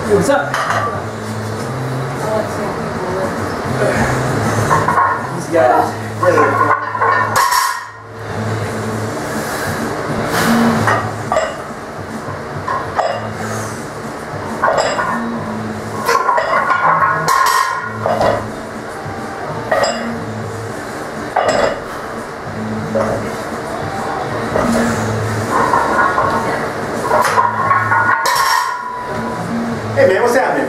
Hey, what's up? These guys, ready to go. Hey man, what's happening?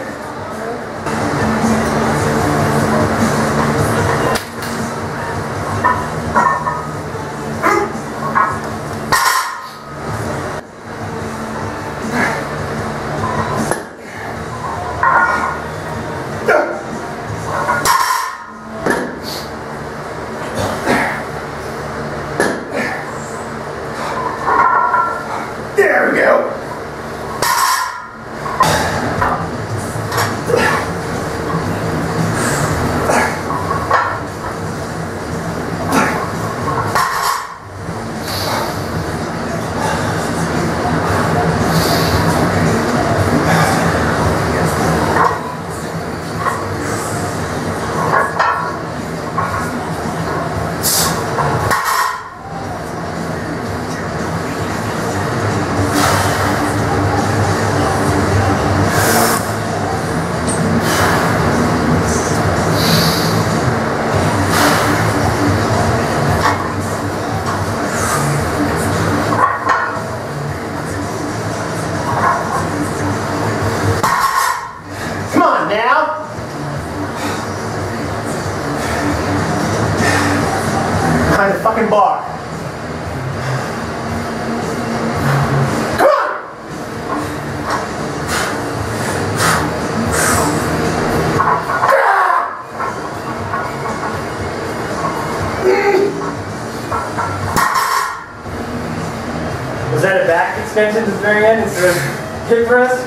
There we go. Now, kind of fucking bar. Come on! Was that a back extension at the very end instead of hip thrust?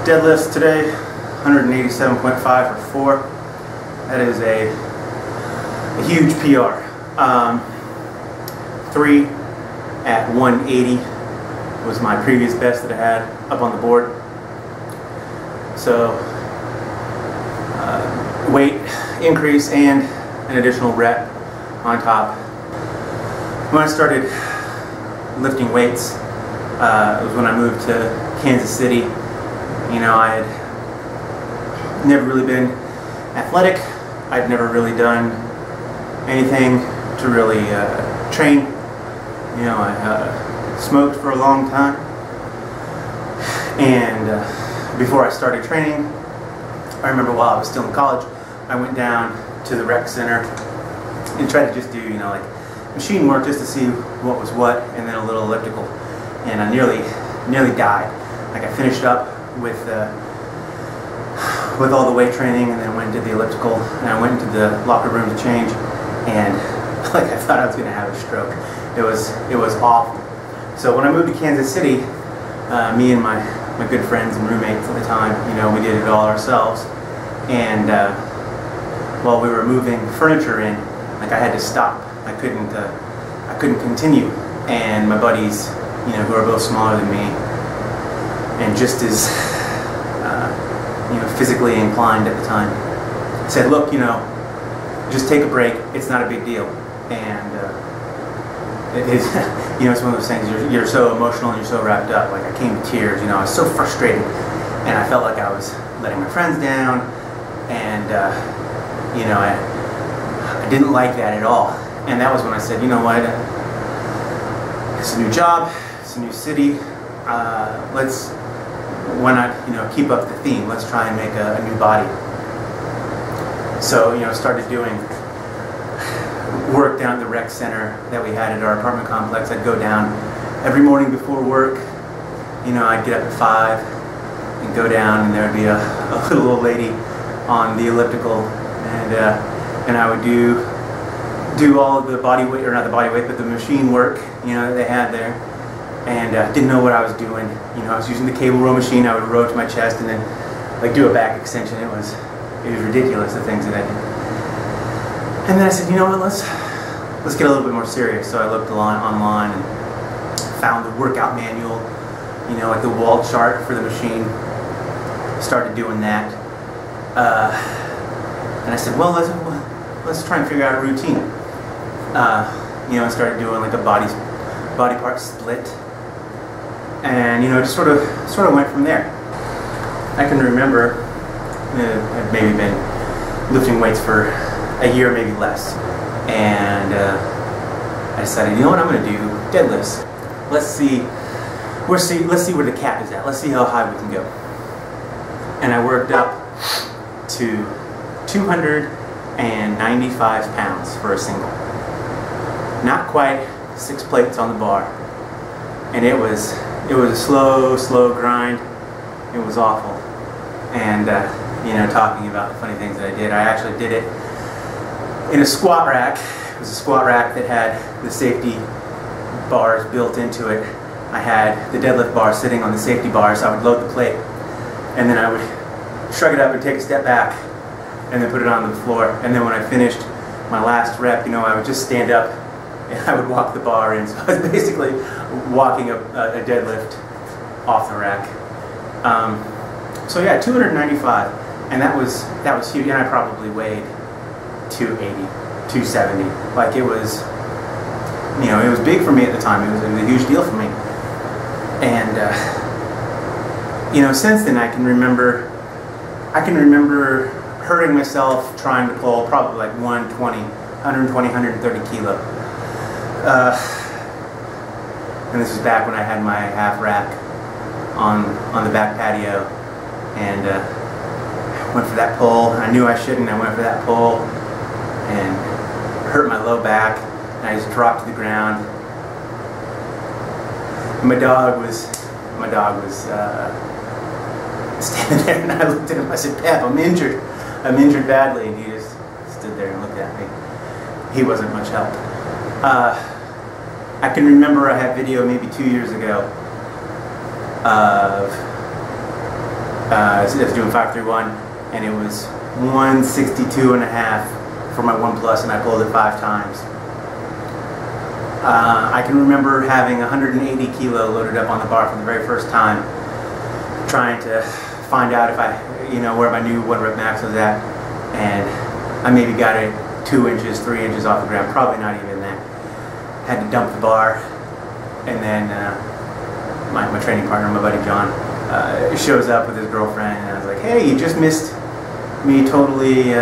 Deadlifts today, 187.5 for 4. That is a huge PR. 3 at 180 was my previous best that I had up on the board. So weight increase and an additional rep on top. When I started lifting weights, it was when I moved to Kansas City. You know, I had never really been athletic. I'd never really done anything to really train. You know, I smoked for a long time, and before I started training, I remember while I was still in college, I went down to the rec center and tried to just do, you know, like machine work just to see what was what, and then a little elliptical, and I nearly died. Like I finished up with all the weight training, and then went and did the elliptical, and I went into the locker room to change, and like I thought I was going to have a stroke. It was awful. So when I moved to Kansas City, me and my good friends and roommates at the time, you know, we did it all ourselves, and while we were moving furniture in, like I had to stop. I couldn't continue, and my buddies, you know, who are both smaller than me and just as you know, physically inclined at the time, said, look, you know, just take a break, it's not a big deal. And it is, you know, it's one of those things, you're so emotional and you're so wrapped up. Like I came to tears, you know, I was so frustrated, and I felt like I was letting my friends down, and you know, I didn't like that at all. And that was when I said, you know what, it's a new job, it's a new city, why not, you know, keep up the theme, let's try and make a new body. So, you know, started doing work down at the rec center that we had at our apartment complex. I'd go down every morning before work, you know, I'd get up at 5 and go down, and there would be a little old lady on the elliptical, and I would do all of the body weight, or not the body weight, but the machine work, you know, that they had there, and didn't know what I was doing. You know, I was using the cable row machine. I would row to my chest and then like do a back extension. It was ridiculous, the things that I did. And then I said, you know what, let's get a little bit more serious. So I looked online and found the workout manual, you know, like the wall chart for the machine. Started doing that, and I said, well, let's try and figure out a routine. You know, I started doing like a body part split, and you know, just sort of went from there. I can remember I'd maybe been lifting weights for a year, maybe less, and I decided, you know what, I'm going to do deadlifts. Let's see where the cap is at. Let's see how high we can go. And I worked up to 295 pounds for a single. Not quite 6 plates on the bar, and it was a slow grind. It was awful. And you know, talking about the funny things that I did, I actually did it in a squat rack. It was a squat rack that had the safety bars built into it. I had the deadlift bar sitting on the safety bar, so I would load the plate, and then I would shrug it up and take a step back, and then put it on the floor. And then when I finished my last rep, you know, I would just stand up and I would walk the bar in. So I was basically walking a deadlift off the rack. So yeah, 295, and that was huge. And I probably weighed 280, 270. Like it was, you know, it was big for me at the time. It was a huge deal for me. And you know, since then I can remember hurting myself trying to pull probably like 120, 130 kilo. And this was back when I had my half rack on the back patio, and went for that pull. I knew I shouldn't. I went for that pull and hurt my low back, and I just dropped to the ground. And my dog was standing there, and I looked at him. I said, "Pep, I'm injured badly," and he just stood there and looked at me. He wasn't much help. I can remember I had video maybe 2 years ago of I was doing 531, and it was 162.5 for my 1 plus, and I pulled it 5 times. I can remember having 180 kilo loaded up on the bar for the very first time, trying to find out if where my new 1 rep max was at, and I maybe got it 2 inches, 3 inches off the ground, probably not even that. Had to dump the bar, and then my training partner, my buddy John, shows up with his girlfriend, and I was like, hey, you just missed me totally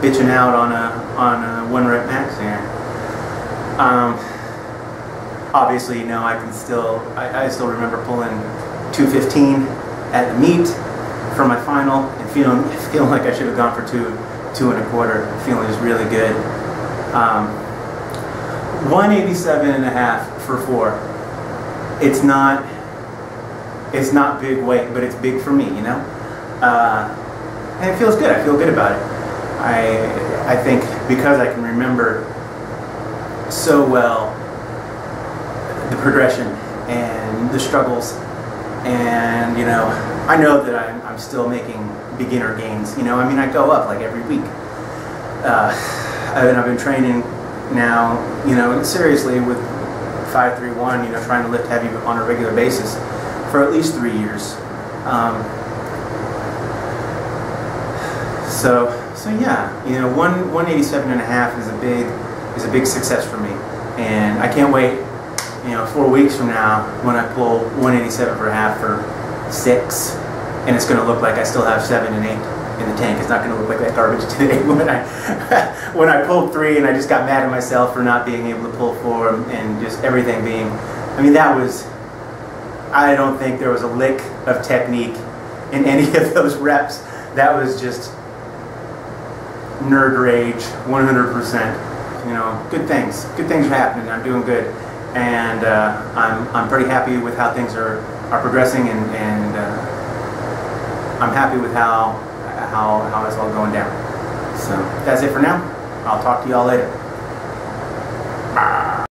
bitching out on a 1 rep max here. Obviously, you know, I still remember pulling 215 at the meet for my final, and feeling like I should have gone for 2 1/4, feeling just really good. 187.5 for 4. It's not big weight, but it's big for me, you know. And it feels good. I feel good about it. I think because I can remember so well the progression and the struggles, and you know, I know that I'm still making beginner gains. You know, I mean, I go up like every week. I've been training now, you know, seriously with 531, you know, trying to lift heavy on a regular basis for at least 3 years. So yeah, you know, 187.5 is a big success for me, and I can't wait, you know, 4 weeks from now when I pull 187 for half for 6, and it's going to look like I still have 7 and 8 in the tank. It's not going to look like that garbage today when I pulled 3 and I just got mad at myself for not being able to pull 4 and just everything being, I mean, that was, I don't think there was a lick of technique in any of those reps. That was just nerd rage, 100%. You know, good things are happening. I'm doing good, and I'm pretty happy with how things are progressing, and I'm happy with how it's all going down. So that's it for now. I'll talk to you all later.